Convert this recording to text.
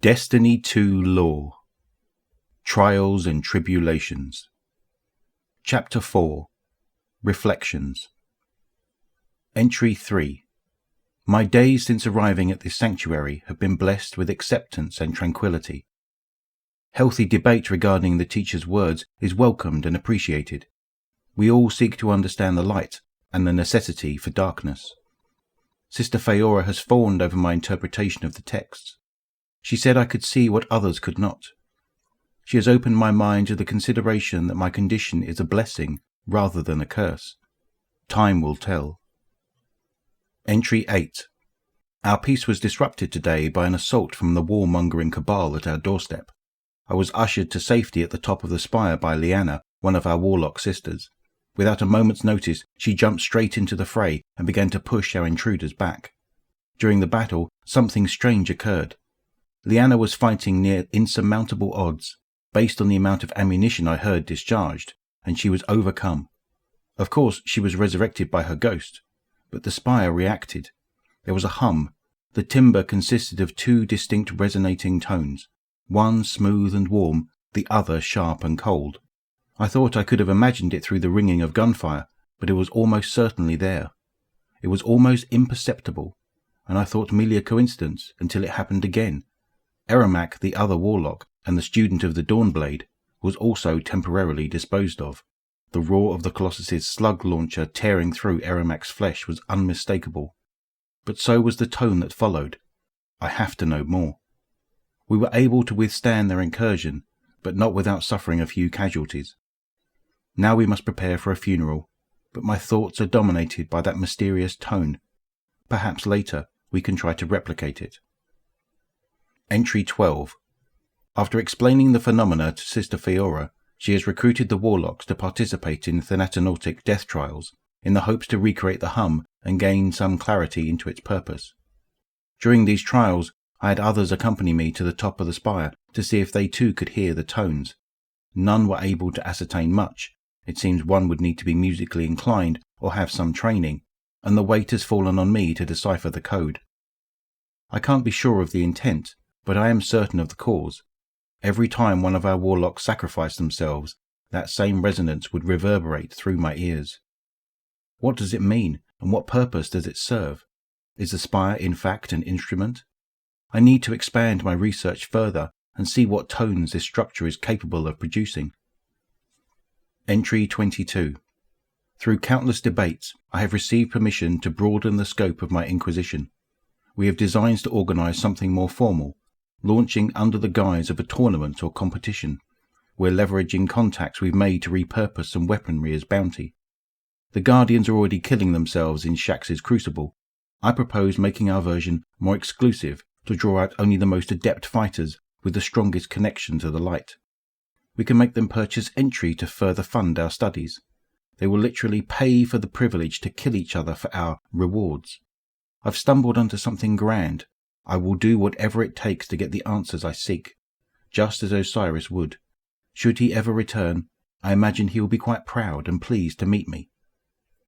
Destiny 2 Law, Trials and Tribulations. Chapter 4, Reflections. Entry 3. My days since arriving at this sanctuary have been blessed with acceptance and tranquility. Healthy debate regarding the teacher's words is welcomed and appreciated. We all seek to understand the light and the necessity for darkness. Sister Feora has fawned over my interpretation of the texts. She said I could see what others could not. She has opened my mind to the consideration that my condition is a blessing rather than a curse. Time will tell. Entry 8. Our peace was disrupted today by an assault from the warmongering cabal at our doorstep. I was ushered to safety at the top of the spire by Liana, one of our warlock sisters. Without a moment's notice, she jumped straight into the fray and began to push our intruders back. During the battle, something strange occurred. Liana was fighting near insurmountable odds, based on the amount of ammunition I heard discharged, and she was overcome. Of course, she was resurrected by her ghost, but the spire reacted. There was a hum. The timber consisted of two distinct resonating tones, one smooth and warm, the other sharp and cold. I thought I could have imagined it through the ringing of gunfire, but it was almost certainly there. It was almost imperceptible, and I thought merely a coincidence until it happened again. Eramak, the other warlock, and the student of the Dawnblade, was also temporarily disposed of. The roar of the Colossus's slug launcher tearing through Eramak's flesh was unmistakable. But so was the tone that followed. I have to know more. We were able to withstand their incursion, but not without suffering a few casualties. Now we must prepare for a funeral, but my thoughts are dominated by that mysterious tone. Perhaps later we can try to replicate it. Entry 12. After explaining the phenomena to Sister Feora, she has recruited the warlocks to participate in thanatonautic death trials, in the hopes to recreate the hum and gain some clarity into its purpose. During these trials, I had others accompany me to the top of the spire to see if they too could hear the tones. None were able to ascertain much. It seems one would need to be musically inclined or have some training, and the weight has fallen on me to decipher the code. I can't be sure of the intent, but I am certain of the cause. Every time one of our warlocks sacrificed themselves, that same resonance would reverberate through my ears. What does it mean, and what purpose does it serve? Is the spire in fact an instrument? I need to expand my research further and see what tones this structure is capable of producing. Entry 22. Through countless debates, I have received permission to broaden the scope of my inquisition. We have designs to organize something more formal, launching under the guise of a tournament or competition. We're leveraging contacts we've made to repurpose some weaponry as bounty. The Guardians are already killing themselves in Shax's crucible. I propose making our version more exclusive to draw out only the most adept fighters with the strongest connection to the light. We can make them purchase entry to further fund our studies. They will literally pay for the privilege to kill each other for our rewards. I've stumbled onto something grand. I will do whatever it takes to get the answers I seek, just as Osiris would. Should he ever return, I imagine he will be quite proud and pleased to meet me.